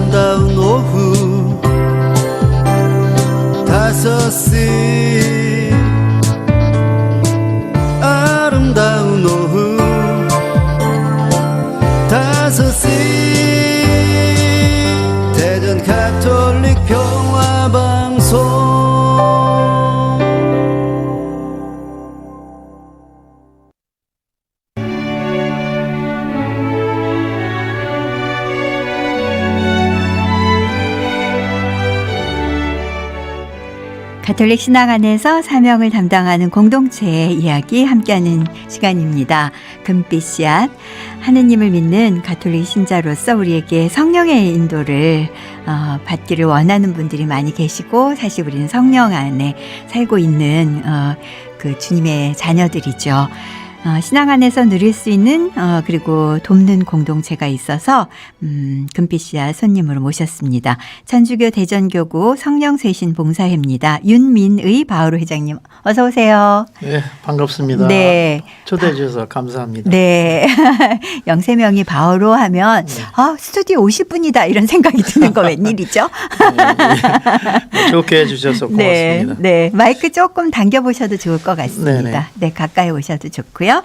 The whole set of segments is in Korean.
아름다운 오후 5시 아름다운 오후 5시 대전 가톨릭 평화방송. 가톨릭 신앙 안에서 사명을 담당하는 공동체의 이야기 함께하는 시간입니다. 금빛 씨앗, 하느님을 믿는 가톨릭 신자로서 우리에게 성령의 인도를 받기를 원하는 분들이 많이 계시고, 사실 우리는 성령 안에 살고 있는 그 주님의 자녀들이죠. 신앙 안에서 누릴 수 있는 그리고 돕는 공동체가 있어서 금빛 씨앗 손님으로 모셨습니다. 천주교 대전교구 성령쇄신 봉사회입니다. 윤민의 바오로 회장님, 어서 오세요. 네, 반갑습니다. 네. 초대해 주셔서 감사합니다. 네. 영세명이 바오로 하면 네. 스튜디오 50분이다 이런 생각이 드는 거 웬일이죠? 네, 좋게 해주셔서 고맙습니다. 네. 마이크 조금 당겨보셔도 좋을 것 같습니다. 네네. 네, 가까이 오셔도 좋고요.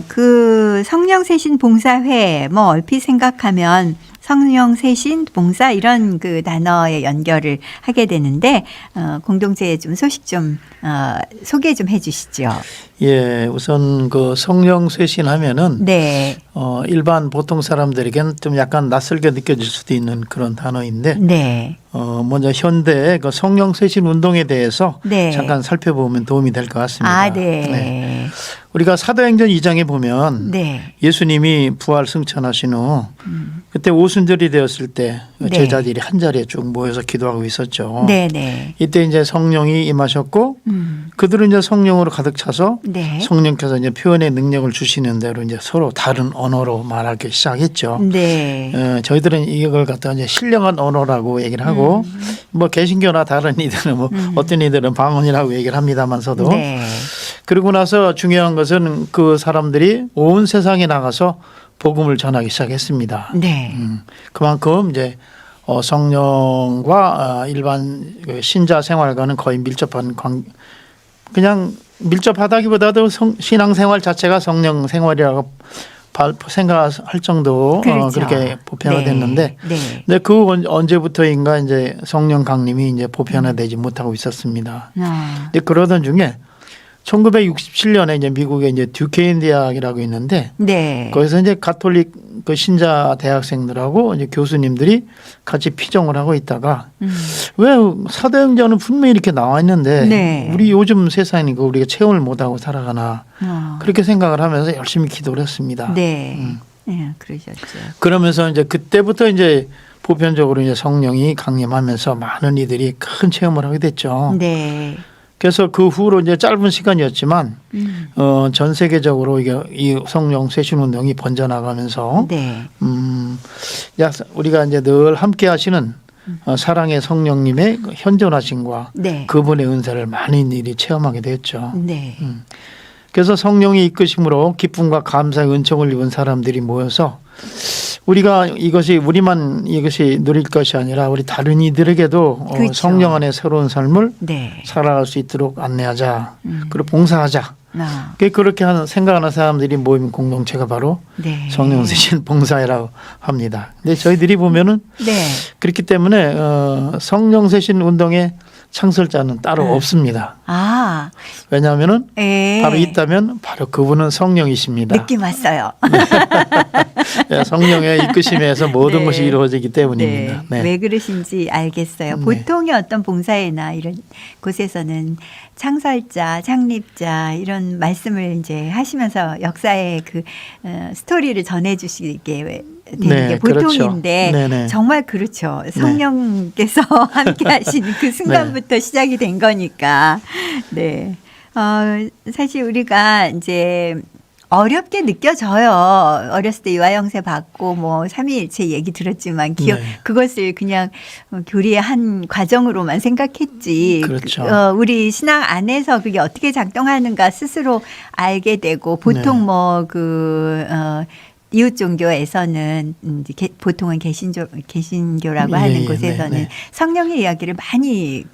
그 성령쇄신 봉사회, 뭐 얼핏 생각하면 성령쇄신 봉사 이런 그 단어의 연결을 하게 되는데, 공동체의 좀 소식 좀 소개 좀 해주시죠. 예, 우선 그 성령쇄신 하면은 네. 일반 보통 사람들에게는 좀 약간 낯설게 느껴질 수도 있는 그런 단어인데, 네. 먼저 현대 그 성령쇄신 운동에 대해서 네. 잠깐 살펴보면 도움이 될 것 같습니다. 네. 우리가 사도행전 2장에 보면 네. 예수님이 부활 승천하신 후 그때 오순절이 되었을 때 네. 제자들이 한 자리에 쭉 모여서 기도하고 있었죠. 네. 이때 이제 성령이 임하셨고 그들은 이제 성령으로 가득 차서 네. 성령께서 이제 표현의 능력을 주시는 대로 이제 서로 다른 언어로 말하기 시작했죠. 네. 저희들은 이걸 갖다가 이제 신령한 언어라고 얘기를 하고 뭐 개신교나 다른 이들은 뭐 어떤 이들은 방언이라고 얘기를 합니다만서도 네. 그리고 나서 중요한 것은 그 사람들이 온 세상에 나가서 복음을 전하기 시작했습니다. 네. 그만큼 이제 성령과 일반 신자 생활과는 거의 밀접한 그냥 밀접하다기보다도 신앙생활 자체가 성령 생활이라고 생각할 정도 그렇죠. 그렇게 보편화됐는데, 네. 근데 그 언제부터인가 이제 성령 강림이 이제 보편화되지 못하고 있었습니다. 근데 그러던 중에 1967년에 이제 미국에 이제 듀케인 대학이라고 있는데, 네. 거기서 이제 가톨릭 그 신자 대학생들하고 이제 교수님들이 같이 피정을 하고 있다가 왜 사도행전은 분명히 이렇게 나와 있는데 네. 우리 요즘 세상이니까 우리가 체험을 못하고 살아가나 그렇게 생각을 하면서 열심히 기도를 했습니다. 네. 네, 그러셨죠. 그러면서 이제 그때부터 이제 보편적으로 이제 성령이 강림하면서 많은 이들이 큰 체험을 하게 됐죠. 네. 그래서 그 후로 이제 짧은 시간이었지만 전 세계적으로 이게 이 성령 쇄신 운동이 번져나가면서 네. 우리가 이제 늘 함께 하시는 사랑의 성령님의 현존하심과 네. 그분의 은사를 많은 일이 체험하게 됐죠. 네. 그래서 성령의 이끄심으로 기쁨과 감사의 은총을 입은 사람들이 모여서 우리가 우리만 이것이 누릴 것이 아니라 우리 다른 이들에게도 그렇죠. 성령 안에 새로운 삶을 네. 살아갈 수 있도록 안내하자. 그리고 봉사하자. 그렇게 생각하는 사람들이 모인 공동체가 바로 네. 성령쇄신 봉사회라고 합니다. 근데 저희들이 보면은 네. 그렇기 때문에 성령쇄신 운동의 창설자는 따로 없습니다. 왜냐하면은 바로 있다면 바로 그분은 성령이십니다. 느낌 왔어요. 성령의 이끄심에서 모든 네. 것이 이루어지기 때문입니다. 네. 왜 그러신지 알겠어요. 보통의 어떤 봉사회나 이런 곳에서는 창설자, 창립자 이런 말씀을 이제 하시면서 역사의 그 스토리를 전해주시게 되는 게 보통인데 그렇죠. 정말 그렇죠. 성령께서 함께 하시는 그 순간부터 시작이 된 거니까. 네. 사실 우리가 이제 어렵게 느껴져요. 어렸을 때 유아영세 받고 뭐 삼위일체 얘기 들었지만 그것을 그냥 교리의 한 과정으로만 생각했지. 그렇죠. 우리 신앙 안에서 그게 어떻게 작동하는가 스스로 알게 되고 보통 이웃 종교에서는 보통은 개신교라고 예, 하는 예, 곳에서는 네, 네. 성령의 이야기를 많이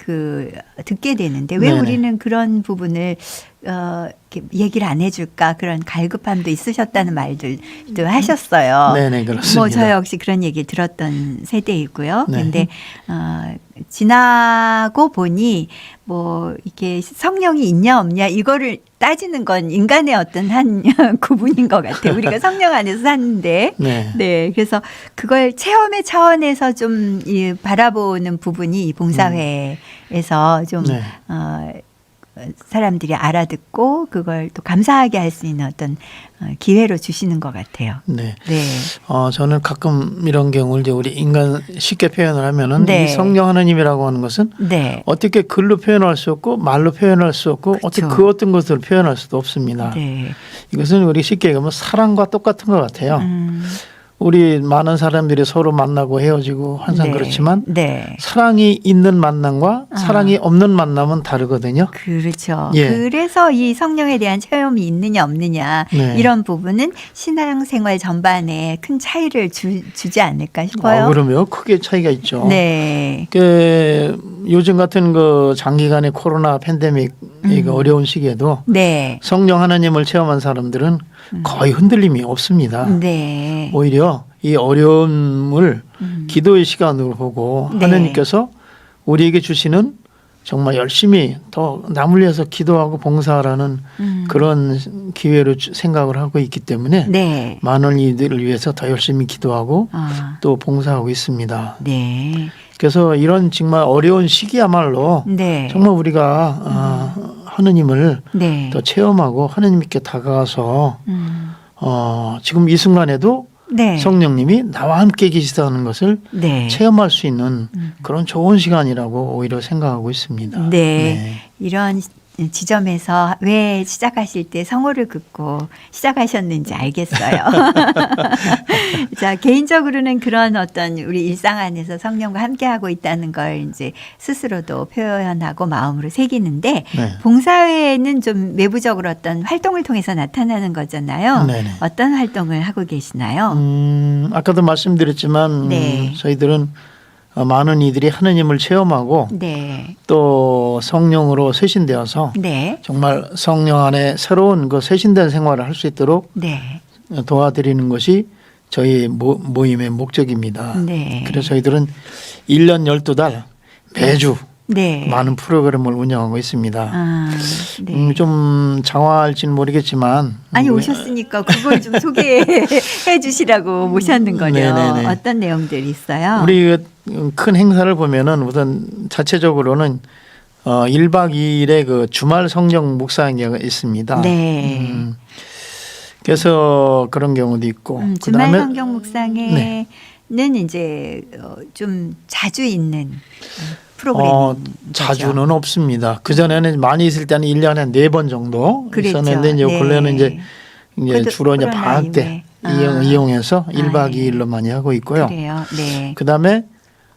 듣게 되는데 왜 네네. 우리는 그런 부분을 이렇게 얘기를 안 해줄까 그런 갈급함도 있으셨다는 말들도 하셨어요. 네네, 그렇습니다. 뭐 저 역시 그런 얘기 들었던 세대이고요. 네. 근데 지나고 보니 뭐 이게 성령이 있냐 없냐 이거를 따지는 건 인간의 어떤 한 구분인 것 같아요. 우리가 성령 안에서 사는데, 네. 네, 그래서 그걸 체험의 차원에서 좀 바라보는 부분이 이 봉사회에서 좀 네. 사람들이 알아듣고 그걸 또 감사하게 할 수 있는 어떤 기회로 주시는 것 같아요. 네. 네. 저는 가끔 이런 경우를 이제 우리 인간 쉽게 표현을 하면은 네. 이 성령 하나님이라고 하는 것은 네. 어떻게 글로 표현할 수 없고 말로 표현할 수 없고 그렇죠. 어떻게 그 어떤 것을 표현할 수도 없습니다. 네. 이것은 우리 쉽게 얘기하면 사랑과 똑같은 것 같아요. 우리 많은 사람들이 서로 만나고 헤어지고 항상 네. 그렇지만 네. 사랑이 있는 만남과 사랑이 없는 만남은 다르거든요. 그렇죠. 예. 그래서 이 성령에 대한 체험이 있느냐 없느냐 네. 이런 부분은 신앙생활 전반에 큰 차이를 주지 않을까 싶어요. 그러면 크게 차이가 있죠. 네. 요즘 같은 그 장기간의 코로나 팬데믹 이거 어려운 시기에도 네. 성령 하나님을 체험한 사람들은 거의 흔들림이 없습니다. 네. 오히려 이 어려움을 기도의 시간으로 보고 네. 하나님께서 우리에게 주시는 정말 열심히 더 남을 위해서 기도하고 봉사하라는 그런 기회로 생각을 하고 있기 때문에 네. 많은 이들을 위해서 더 열심히 기도하고 아. 또 봉사하고 있습니다. 네. 그래서 이런 정말 어려운 시기야말로 네. 정말 우리가 하느님을 네. 더 체험하고 하느님께 다가가서 지금 이 순간에도 네. 성령님이 나와 함께 계시다는 것을 네. 체험할 수 있는 그런 좋은 시간이라고 오히려 생각하고 있습니다. 네. 이런 지점에서 왜 시작하실 때 성호를 긋고 시작하셨는지 알겠어요. 자, 개인적으로는 그런 어떤 우리 일상 안에서 성령과 함께하고 있다는 걸 이제 스스로도 표현하고 마음으로 새기는데 네. 봉사회는 좀 외부적으로 어떤 활동을 통해서 나타나는 거잖아요. 네네. 어떤 활동을 하고 계시나요? 아까도 말씀드렸지만 네. 저희들은 많은 이들이 하느님을 체험하고 네. 또 성령으로 쇄신되어서 네. 정말 성령 안에 새로운 그 쇄신된 생활을 할 수 있도록 네. 도와드리는 것이 저희 모임의 목적입니다. 네. 그래서 저희들은 1년 12달 매주 네. 많은 프로그램을 운영하고 있습니다. 아, 네. 좀 장화할지는 모르겠지만 아니 오셨으니까 그걸 좀 소개해 주시라고 모셨는 거죠. 네네네. 어떤 내용들이 있어요? 우리 큰 행사를 보면은 우선 자체적으로는 1박 2일의 그 주말 성령 묵상회가 있습니다. 네. 그래서 그런 경우도 있고 주말 그다음에 성경 묵상회는 네. 이제 좀 자주 있는 프로그램. 자주는 없습니다. 그 전에는 많이 있을 때는 1년에 4번 정도 그랬죠. 있었는데 이제 네. 근래는 이제 주로 이제 코로나 방학 때 이후에. 이용해서 1박 예. 2일로 많이 하고 있고요. 그래요. 네. 그다음에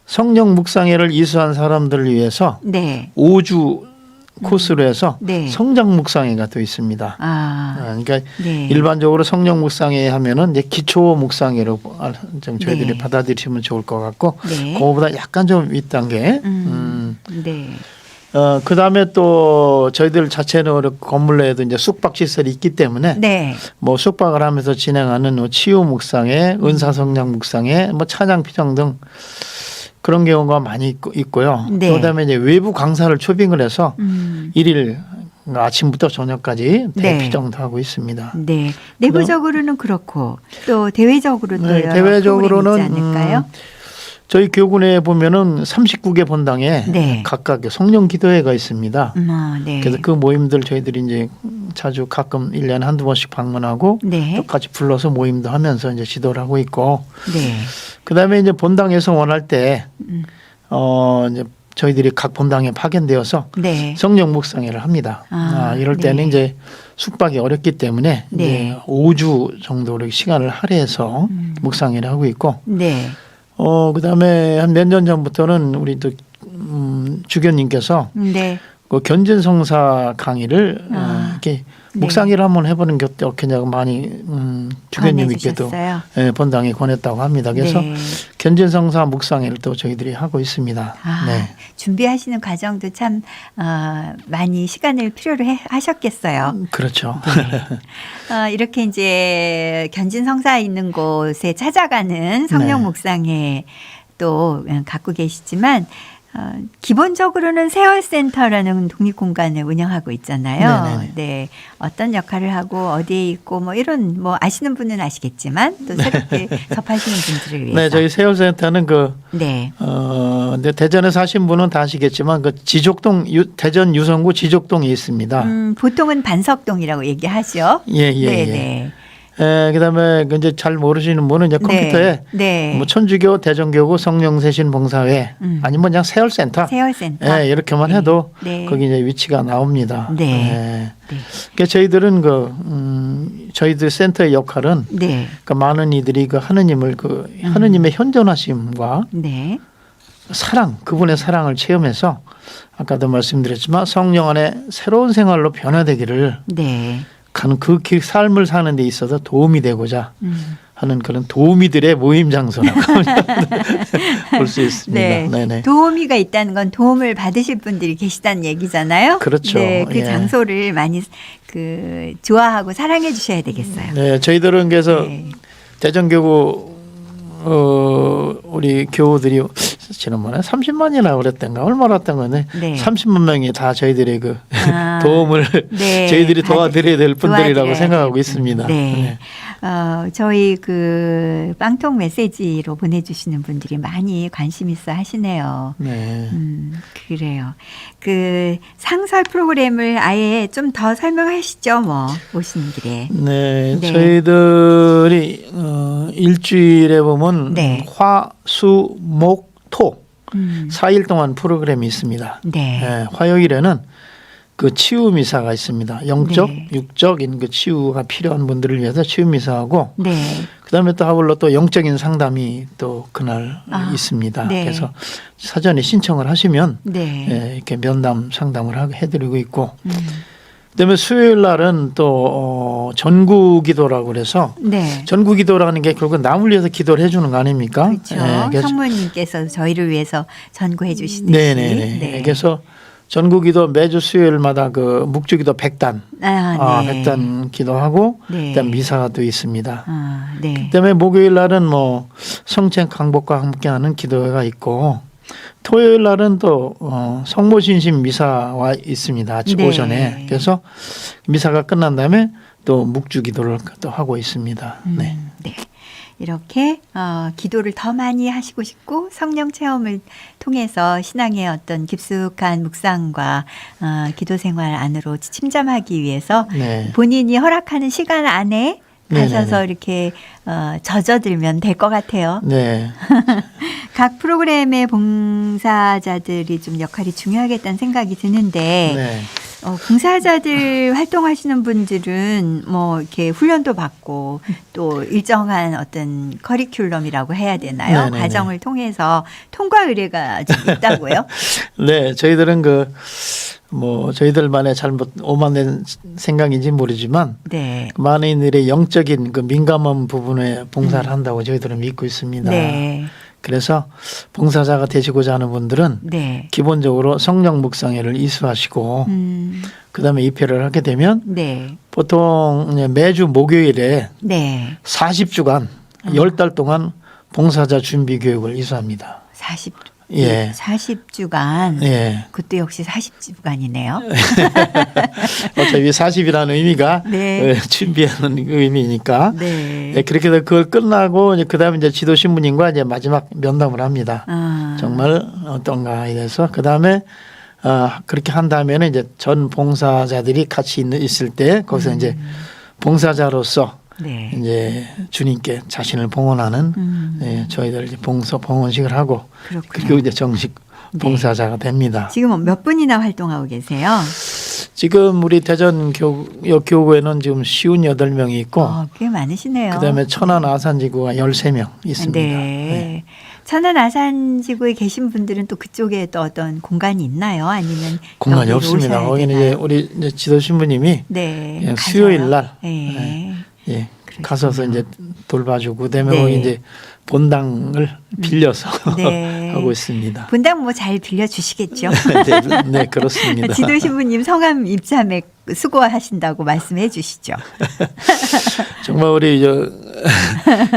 성령 묵상회를 이수한 사람들을 위해서 네. 5주 코스로 해서 네. 성장 묵상회가 또 있습니다. 그러니까 네. 일반적으로 성령 묵상회 하면은 이제 기초 묵상회로 좀 저희들이 네. 받아들이시면 좋을 것 같고 네. 그거보다 약간 좀 윗단계. 네. 그다음에 또 저희들 자체는 건물 내에도 이제 숙박 시설이 있기 때문에 네. 뭐 숙박을 하면서 진행하는 뭐 치유 묵상회, 은사 성령 묵상회, 뭐 찬양 피정 등 그런 경우가 많이 있고요. 네. 그다음에 이제 외부 강사를 초빙을 해서 일일 아침부터 저녁까지 네. 대피정도 하고 있습니다. 네. 내부적으로는 그렇고 또 대외적으로도 네, 여러 대외적으로는 프로그램이 있지 않을까요? 저희 교군에 보면은 39개 본당에 네. 각각 성령 기도회가 있습니다. 네. 그래서 그 모임들 저희들이 이제 자주 가끔 1년에 한두 번씩 방문하고 네. 똑같이 불러서 모임도 하면서 이제 지도를 하고 있고 네. 그다음에 이제 본당에서 원할 때 이제 저희들이 각 본당에 파견되어서 네. 성령 묵상회를 합니다. 이럴 때는 네. 이제 숙박이 어렵기 때문에 네. 이제 5주 정도로 시간을 할애해서 묵상회를 하고 있고 네. 그다음에 한 몇 년 전부터는 우리 또 주교님께서 네. 그 견진성사 강의를 이렇게 묵상회를 한번 해보는 게 어떻겠냐고 많이 주교님께도 본당에 권했다고 합니다. 그래서 네. 견진성사 묵상회를 또 저희들이 하고 있습니다. 네. 준비하시는 과정도 참 많이 시간을 필요로 하셨겠어요. 그렇죠. 네. 이렇게 이제 견진성사 있는 곳에 찾아가는 성령 네. 묵상회 또 갖고 계시지만 기본적으로는 세월센터라는 독립공간을 운영하고 있잖아요. 네네네. 네, 어떤 역할을 하고 어디에 있고 뭐 이런 뭐 아시는 분은 아시겠지만 또 새롭게 접하시는 분들을 위해서. 네, 저희 세월센터는 네. 근데 대전에 사신 분은 다 아시겠지만 그 지족동 대전 유성구 지족동에 있습니다. 보통은 반석동이라고 얘기하죠. 예. 네. 그다음에 이제 잘 모르시는 분은 이제 컴퓨터에 네. 뭐 천주교, 대전교구, 성령세신봉사회 아니면 그냥 세월센터. 세월센터. 예, 이렇게만 해도 네. 거기 이제 위치가 나옵니다. 네. 네. 네. 그러니까 저희들은 저희들 센터의 역할은 네. 그러니까 많은 이들이 그 하느님을 하느님의 현존하심과 네. 사랑, 그분의 사랑을 체험해서 아까도 말씀드렸지만 성령 안에 새로운 생활로 변화되기를 네. 가는 그 삶을 사는 데 있어서 도움이 되고자 하는 그런 도우미들의 모임 장소라고 볼 수 있습니다. 네. 네네. 도우미가 있다는 건 도움을 받으실 분들이 계시다는 얘기잖아요. 그렇죠. 네, 그 예. 장소를 많이 좋아하고 사랑해 주셔야 되겠어요. 네, 저희들은 그래서 네. 대전교구 우리 교우들이 지난번에 30만이나 그랬던가 얼마나 했던 건데 네. 30만 명이 다 저희들의 도움을 네. 저희들이 도와드려야 될 분들이라고 도와드려야 생각하고 될 있습니다. 네. 저희 빵통 메시지로 보내주시는 분들이 많이 관심 있어 하시네요. 네. 그래요. 상설 프로그램을 아예 좀 더 설명하시죠, 오시는 길에. 네, 네. 저희들이 일주일에 보면 네. 화, 수, 목, 토 4일 동안 프로그램이 있습니다. 네. 네, 화요일에는 그 치유 미사가 있습니다. 영적, 네. 육적인 그 치유가 필요한 분들을 위해서 치유 미사하고 네. 그다음에 또 하울로 또 영적인 상담이 또 그날 있습니다. 네. 그래서 사전에 신청을 하시면 네. 예, 이렇게 면담 상담을 해드리고 있고 그다음에 수요일 날은 또 전구기도라고 그래서 네. 전구기도라는 게 결국 남을 위해서 기도를 해주는 거 아닙니까? 그렇죠. 예, 그래서 성모님께서 저희를 위해서 전구해 주시듯이. 네네네. 네. 그래서 전구기도 매주 수요일마다 그 묵주기도 100단, 네. 100단 기도하고 네. 그다음 미사가 또 있습니다. 네. 그다음에 목요일 날은 뭐 성찬 강복과 함께하는 기도회가 있고 토요일 날은 또 성모신심 미사와 있습니다. 아침 네. 오전에. 그래서 미사가 끝난 다음에 또 묵주기도를 또 하고 있습니다. 네. 네. 이렇게 기도를 더 많이 하시고 싶고 성령 체험을 통해서 신앙의 어떤 깊숙한 묵상과 기도 생활 안으로 침잠하기 위해서 네. 본인이 허락하는 시간 안에 가셔서 네네네. 이렇게 젖어들면 될 것 같아요. 네. 각 프로그램의 봉사자들이 좀 역할이 중요하겠다는 생각이 드는데 네. 봉사자들 활동하시는 분들은 뭐 이렇게 훈련도 받고 또 일정한 어떤 커리큘럼이라고 해야 되나요? 네네네. 과정을 통해서 통과 의뢰가 좀 있다고요? 네, 저희들은 저희들만의 잘못 오만된 생각인지 모르지만 네. 많은 이들의 영적인 그 민감한 부분에 봉사를 한다고 저희들은 믿고 있습니다. 네. 그래서 봉사자가 되시고자 하는 분들은 네. 기본적으로 성령 묵상회를 이수하시고 그다음에 입회를 하게 되면 네. 보통 매주 목요일에 네. 40주간 10달 동안 봉사자 준비 교육을 이수합니다. 40주간. 예. 그것도 역시 40주간이네요. 어차피 40이라는 의미가 네. 준비하는 의미니까. 네. 네, 그렇게 해서 그걸 끝나고 그다음에 이제 지도 신부님과 이제 마지막 면담을 합니다. 정말 어떤가 이래서 그다음에 그렇게 한 다음에는 이제 전 봉사자들이 같이 있을 때 거기서 이제 봉사자로서 네. 이제 주님께 자신을 봉헌하는 저희들 이제 봉헌식을 하고 그렇군요. 그리고 이제 정식 봉사자가 됩니다. 지금 몇 분이나 활동하고 계세요? 지금 우리 대전 교구에는 지금 58명이 있고 꽤 많으시네요. 그다음에 천안 아산지구가 13명 있습니다. 네. 네. 천안 아산지구에 계신 분들은 또 그쪽에 또 어떤 공간이 있나요? 아니면 공간이 여기로 없습니다. 오셔야 거기는 되나요? 이제 우리 이제 지도 신부님이 네. 예, 가셔요? 수요일 날 네. 예, 그러시군요. 가서서 이제 돌봐주고 그다음에 네. 거기 이제 본당을 빌려서 네. 하고 있습니다. 분당 뭐 잘 빌려 주시겠죠. 네, 네, 그렇습니다. 지도 신부님 성함 입참에 수고하신다고 말씀해 주시죠. 정말 우리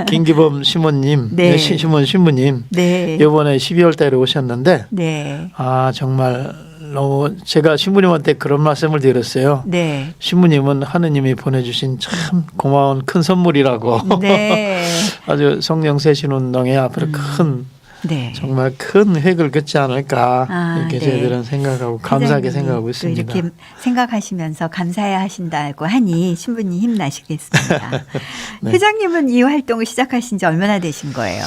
김기범 시모님, 네. 시몬 신부님 네. 이번에 12월 달에 오셨는데 네. 정말 너무 제가 신부님한테 그런 말씀을 드렸어요. 네. 신부님은 하느님이 보내주신 참 고마운 큰 선물이라고. 네. 아주 성령 세신 운동에 앞으로 큰 네. 정말 큰 획을 긋지 않을까 이렇게 네. 저희들은 생각하고 감사하게 회장님이 생각하고 또 있습니다. 이렇게 생각하시면서 감사해야 하신다고 하니 신부님 힘나시겠습니다. 네. 회장님은 이 활동을 시작하신 지 얼마나 되신 거예요?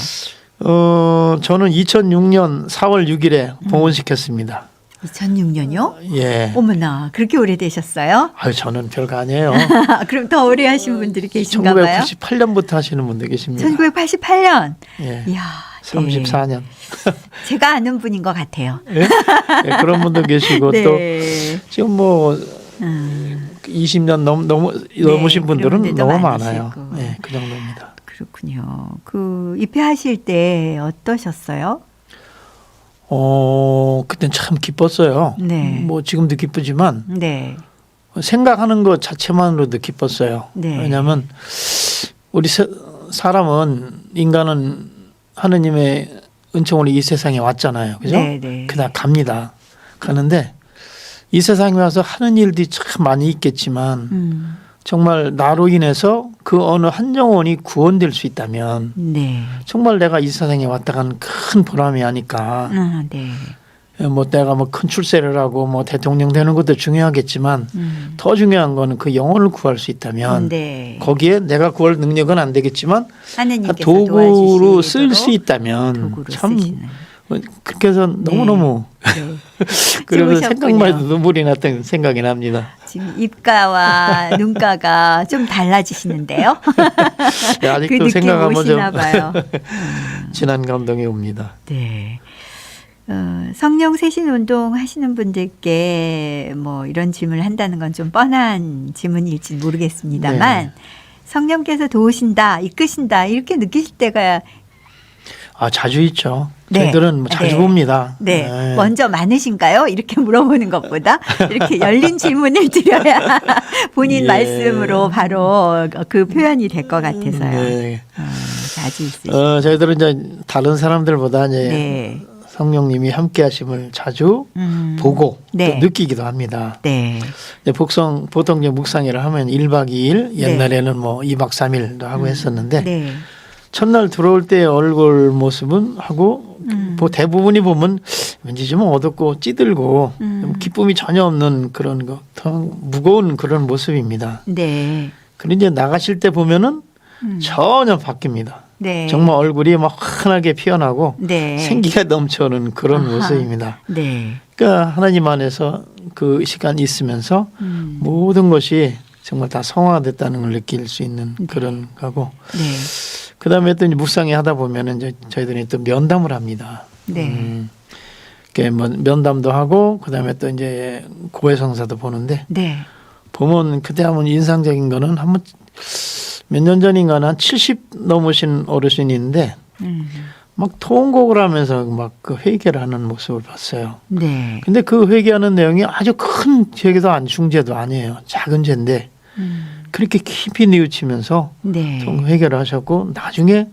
저는 2006년 4월 6일에 봉헌시켰습니다. 2006년요? 예. 어머나 그렇게 오래되셨어요? 저는 별거 아니에요. 그럼 더 오래 하신 분들이 계신가 봐요? 1998년부터 하시는 분들 계십니다. 1988년? 예. 이야, 34년. 제가 아는 분인 것 같아요. 예? 예, 그런 분도 계시고 네. 또 지금 뭐 20년 넘으신 분들은 분들도 너무 많으시고. 많아요. 네, 그 정도입니다. 그렇군요. 그 입회하실 때 어떠셨어요? 그땐 참 기뻤어요. 네. 뭐 지금도 기쁘지만 네. 생각하는 것 자체만으로도 기뻤어요. 네. 왜냐하면 우리 사람은 인간은 하느님의 은총으로 이 세상에 왔잖아요. 그죠? 네, 네. 그다 갑니다. 가는데 이 세상에 와서 하는 일들이 참 많이 있겠지만 정말 나로 인해서 그 어느 한 영혼이 구원될 수 있다면 네. 정말 내가 이 세상에 왔다 간 큰 보람이 아닐까. 네. 뭐 내가 뭐 큰 출세를 하고 뭐 대통령 되는 것도 중요하겠지만 더 중요한 거는 그 영혼을 구할 수 있다면 네. 거기에 내가 구할 능력은 안 되겠지만 하느님께서 도구로 쓸 도와주시도록 수 있다면 도구로 참 쓰시는. 그렇게 해서 너무너무 네. 그러면서 좋으셨군요. 생각만 해도 눈물이 났던 생각이 납니다. 지금 입가와 눈가가 좀 달라지시는데요. 네, 아직도 그 느낌 생각하면 좀 오시나 봐요. 진한 감동이 옵니다. 네. 성령 세신 운동 하시는 분들께 뭐 이런 질문을 한다는 건 좀 뻔한 질문일지 모르겠습니다만 네. 성령께서 도우신다, 이끄신다 이렇게 느끼실 때가 자주 있죠. 네. 저희들은 뭐 자주 네. 봅니다. 네. 네. 먼저 많으신가요? 이렇게 물어보는 것보다 이렇게 열린 질문을 드려야 본인 예. 말씀으로 바로 그 표현이 될 것 같아서요. 네. 자주 있으시죠. 저희들은 이제 다른 사람들보다 이제 네. 성령님이 함께하심을 자주 보고 네. 또 느끼기도 합니다. 네. 이제 보통 이제 묵상회를 하면 1박 2일, 네. 옛날에는 뭐 2박 3일도 하고 했었는데 네. 첫날 들어올 때 얼굴 모습은 하고 뭐 대부분이 보면 왠지 좀 어둡고 찌들고 좀 기쁨이 전혀 없는 그런 거, 더 무거운 그런 모습입니다. 네. 그런데 이제 나가실 때 보면은 전혀 바뀝니다. 네. 정말 얼굴이 막 환하게 피어나고 네. 생기가 넘쳐는 그런 아하. 모습입니다. 네. 그러니까 하나님 안에서 그 시간 있으면서 모든 것이 정말 다 성화됐다는 걸 느낄 수 있는 그런 거고. 네. 그다음에 또 이제 묵상회 하다 보면은 이제 저희들이 또 면담을 합니다. 네. 뭐 면담도 하고 그다음에 또 이제 고해성사도 보는데 네. 보면 그때 하면 인상적인 거는 한번 몇 년 전인가는 한 70 넘으신 어르신이 있는데 막 통곡을 하면서 막 그 회개를 하는 모습을 봤어요. 네. 근데 그 회개하는 내용이 아주 큰 죄도 중죄도 아니에요. 작은 죄인데 그렇게 깊이 뉘우치면서 네. 회개를 하셨고 나중에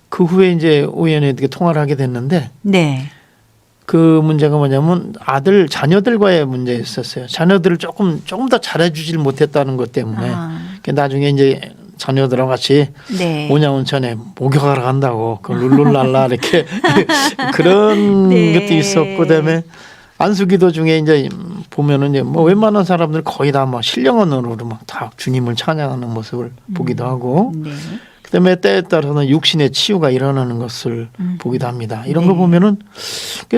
그 후에 이제 우연히 이렇게 통화를 하게 됐는데 네. 그 문제가 뭐냐면 자녀들과의 문제였었어요. 자녀들을 조금 더 잘해주질 못했다는 것 때문에 나중에 이제 자녀들하고 같이 네. 온양온천에 목욕하러 간다고 그 룰룰랄라 이렇게 그런 네. 것도 있었고 그다음에 안수기도 중에 이제 보면은 이제 뭐 웬만한 사람들 거의 다 막 신령언으로 막 다 주님을 찬양하는 모습을 보기도 하고 네. 그다음에 때에 따라서는 육신의 치유가 일어나는 것을 보기도 합니다. 이런 네. 거 보면은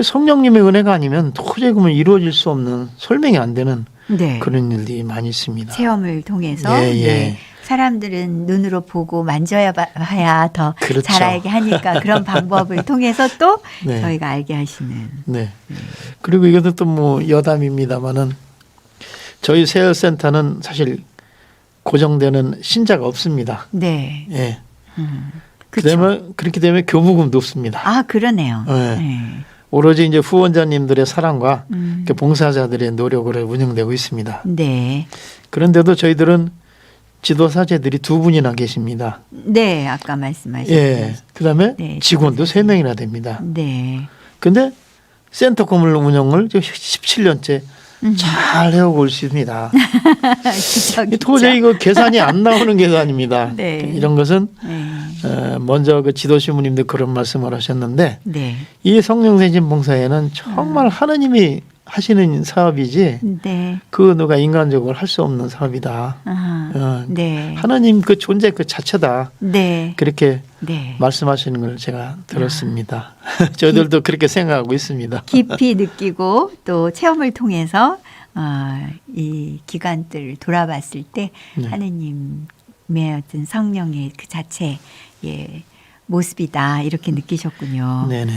성령님의 은혜가 아니면 도저히 그러면 이루어질 수 없는 설명이 안 되는 네. 그런 일들이 많이 있습니다. 체험을 통해서 예, 예. 네. 사람들은 눈으로 보고 만져야 봐야 더 잘 그렇죠. 알게 하니까 그런 방법을 통해서 또 네. 저희가 알게 하시는. 네. 그리고 이것도 또 뭐 여담입니다만은 저희 세열센터는 사실 고정되는 신자가 없습니다. 네. 예. 그렇죠. 그렇게 되면 교부금도 없습니다. 아 그러네요. 네. 네. 오로지 이제 후원자님들의 사랑과 음. 봉사자들의 노력으로 운영되고 있습니다. 네. 그런데도 저희들은 지도사제들이 2분이나 계십니다. 네. 아까 말씀하신. 예. 그다음에 네, 직원도 3명이나 됩니다. 네. 근데 센터 건물 운영을 17년째 잘 해오고 있습니다. 기적이죠. 도저히 이거 계산이 안 나오는 계산입니다. 네. 이런 것은 네. 먼저 그 지도시부님도 그런 말씀을 하셨는데 네. 이 성령생진 봉사에는 정말 하느님이 하시는 사업이지 네. 그 누가 인간적으로 할 수 없는 사업이다. 아, 네. 하나님 그 존재 그 자체다. 네. 그렇게 네. 말씀하시는 걸 제가 들었습니다. 저희들도 그렇게 생각하고 있습니다. 깊이 느끼고 또 체험을 통해서 이 기간들을 돌아봤을 때 네. 하느님의 어떤 성령의 그 자체의 모습이다 이렇게 느끼셨군요. 네네.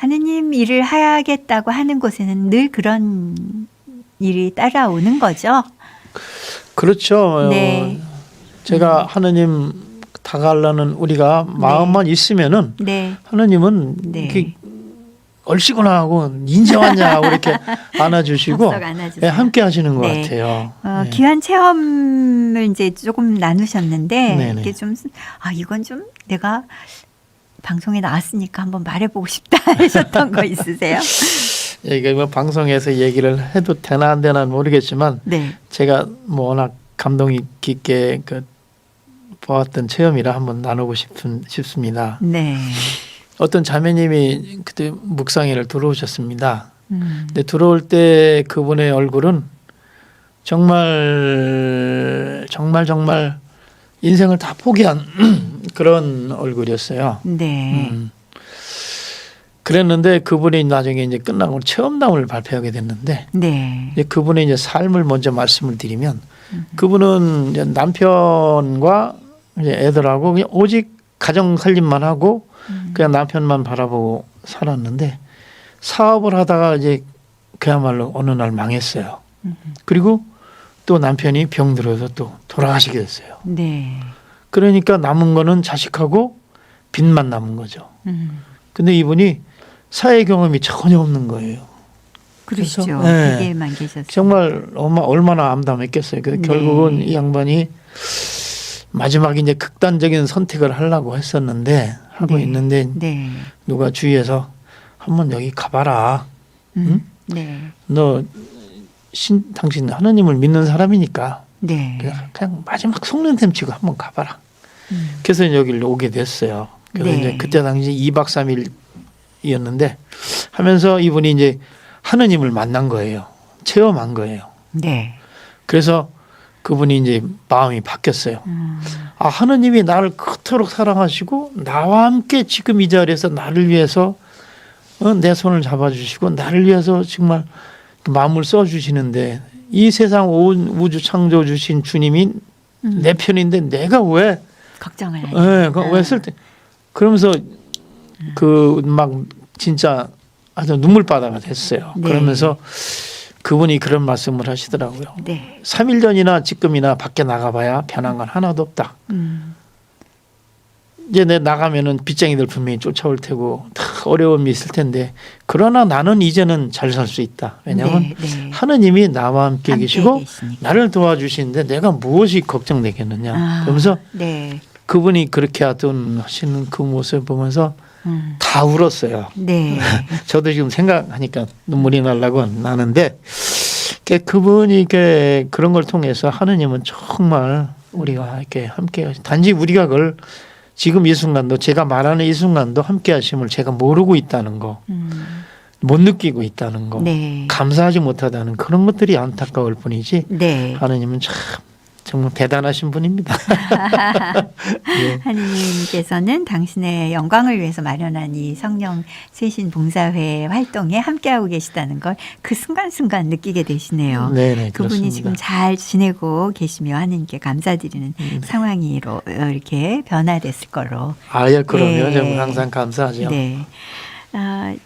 하느님 일을 하겠다고 하는 곳에는 늘 그런 일이 따라오는 거죠. 그렇죠. 네. 제가 하느님 다가가려는 우리가 마음만 있으면은 네. 하느님은 네. 이렇게 얼씨구나 하고 인제 왔냐고 이렇게 안아주시고 덥석 안아주세요. 예, 함께 하시는 것 네. 같아요. 네. 귀한 체험을 이제 조금 나누셨는데 네네. 이게 좀 이건 좀 내가 방송에 나왔으니까 한번 말해보고 싶다 하셨던 거 있으세요? 이게 뭐 방송에서 얘기를 해도 되나 안 되나 모르겠지만 네. 제가 뭐 워낙 감동이 깊게 그 보았던 체험이라 한번 나누고 싶습니다. 네. 어떤 자매님이 그때 묵상회를 들어오셨습니다. 음. 근데 들어올 때 그분의 얼굴은 정말 인생을 다 포기한 그런 얼굴이었어요. 네. 그랬는데 그분이 나중에 이제 끝나고 체험담을 발표하게 됐는데 네. 이제 그분의 이제 삶을 먼저 말씀을 드리면 그분은 이제 남편과 이제 애들하고 그냥 오직 가정 살림만 하고 그냥 남편만 바라보고 살았는데 사업을 하다가 이제 그야말로 어느 날 망했어요. 그리고 또 남편이 병들어서 또 돌아가시게 됐어요. 네. 그러니까 남은 거는 자식하고 빚만 남은 거죠. 근데 이분이 사회 경험이 전혀 없는 거예요. 그러시죠. 그래서, 네. 되게만 계셨어요. 정말 얼마나 암담했겠어요. 그래서 네. 결국은 이 양반이 마지막에 이제 극단적인 선택을 하려고 했었는데 하고 네. 있는데 네. 누가 주위에서 한번 여기 가봐라. 응? 네. 너 당신 하나님을 믿는 사람이니까 네. 그냥 마지막 속는셈 치고 한번 가봐라. 그래서 여기를 오게 됐어요. 그래서 네. 이제 그때 당시 2박 3일이었는데 하면서 이분이 이제 하느님을 만난 거예요. 체험한 거예요. 네. 그래서 그분이 이제 마음이 바뀌었어요. 아, 하느님이 나를 그토록 사랑하시고 나와 함께 지금 이 자리에서 나를 위해서 내 손을 잡아주시고 나를 위해서 정말 마음을 써주시는데 이 세상 온 우주 창조 주신 주님이 내 편인데 내가 왜 걱정을 왜 쓸 때 그러면서 그 막 진짜 아주 눈물바다가 됐어요. 네. 그러면서 그분이 그런 말씀을 하시더라고요. 네. 3일 전이나 지금이나 밖에 나가봐야 변한 건 하나도 없다. 이제 내 나가면은 빚쟁이들 분명히 쫓아올 테고 다 어려움이 있을 텐데 그러나 나는 이제는 잘 살 수 있다. 왜냐하면 네. 하느님이 나와 함께 계시고 계시니까. 나를 도와주시는데 내가 무엇이 걱정되겠느냐. 그러면서 네. 그분이 그렇게 하시는 그 모습을 보면서 다 울었어요. 네. 저도 지금 생각하니까 눈물이 나려고 나는데 그분이 이렇게 그런 걸 통해서 하느님은 정말 우리가 이렇게 함께 단지 우리가 그걸 지금 이 순간도 제가 말하는 이 순간도 함께 하심을 제가 모르고 있다는 거, 못 느끼고 있다는 거, 네. 감사하지 못하다는 그런 것들이 안타까울 뿐이지 네. 하느님은 정말 대단하신 분입니다. 예. 하느님께서는 당신의 영광을 위해서 마련한 이 성령 세신 봉사회 활동에 함께하고 계시다는 걸 그 순간순간 느끼게 되시네요. 네네, 그분이 그렇습니다. 지금 잘 지내고 계시며 하느님께 감사드리는 상황으로 이렇게 변화됐을 거로. 아예 그러면 네. 정말 항상 감사하죠. 네.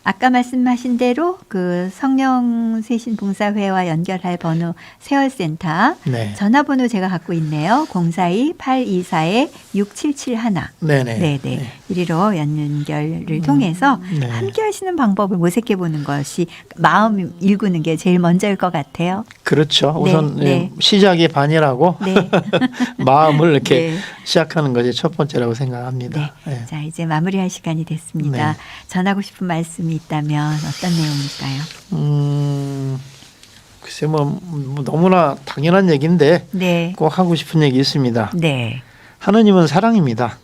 아까 말씀하신 대로 그 성령 세신 봉사회와 연결할 번호 세월센터 네. 전화번호 제가 갖고 있네요. 042-824-6771. 네네. 네네. 이리로 연결을 통해서 네. 함께 하시는 방법을 모색해 보는 것이 마음 일구는 게 제일 먼저일 것 같아요. 그렇죠. 우선 네, 네. 시작이 반이라고 네. 마음을 이렇게 네. 시작하는 것이 첫 번째라고 생각합니다. 네. 네. 자, 이제 마무리할 시간이 됐습니다. 네. 전하고 싶은 말씀이 있다면 어떤 내용일까요? 글쎄 뭐 너무나 당연한 얘기인데 네. 꼭 하고 싶은 얘기 있습니다. 네. 하느님은 사랑입니다.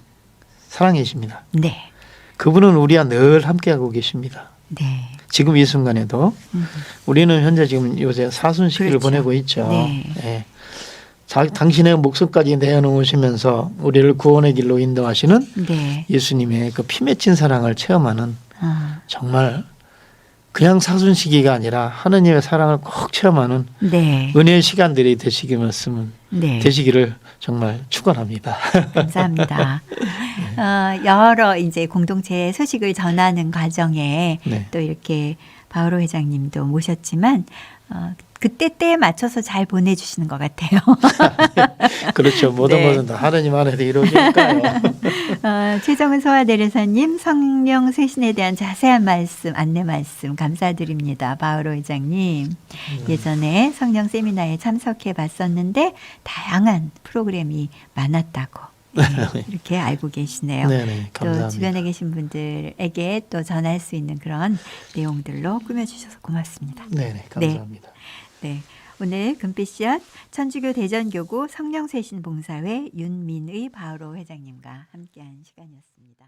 사랑이십니다. 네. 그분은 우리와 늘 함께하고 계십니다. 네. 지금 이 순간에도 우리는 현재 지금 요새 사순 시기를 그렇죠. 보내고 있죠. 네. 예. 당신의 목숨까지 내어놓으시면서 우리를 구원의 길로 인도하시는 네. 예수님의 그 피 맺힌 사랑을 체험하는 아, 정말 그냥 사순 시기가 아니라 하느님의 사랑을 꼭 체험하는 네. 은혜의 시간들이 되시기를 네. 되시기를 정말 축원합니다. 감사합니다. 여러 이제 공동체 소식을 전하는 과정에 네. 또 이렇게 바오로 회장님도 모셨지만 그때 때에 맞춰서 잘 보내주시는 것 같아요. 그렇죠. 모든 네. 것은 다 하느님 안에서 이루어질까요? 최정은 소아대리사님 성령 쇄신에 대한 자세한 말씀, 안내 말씀 감사드립니다. 바오로 회장님. 예전에 성령 세미나에 참석해 봤었는데 다양한 프로그램이 많았다고 네, 이렇게 알고 계시네요. 네네, 또 감사합니다. 주변에 계신 분들에게 또 전할 수 있는 그런 내용들로 꾸며주셔서 고맙습니다. 네네, 감사합니다. 네. 오늘 금빛씨앗 천주교 대전교구 성령쇄신 봉사회 윤민의 바오로 회장님과 함께한 시간이었습니다.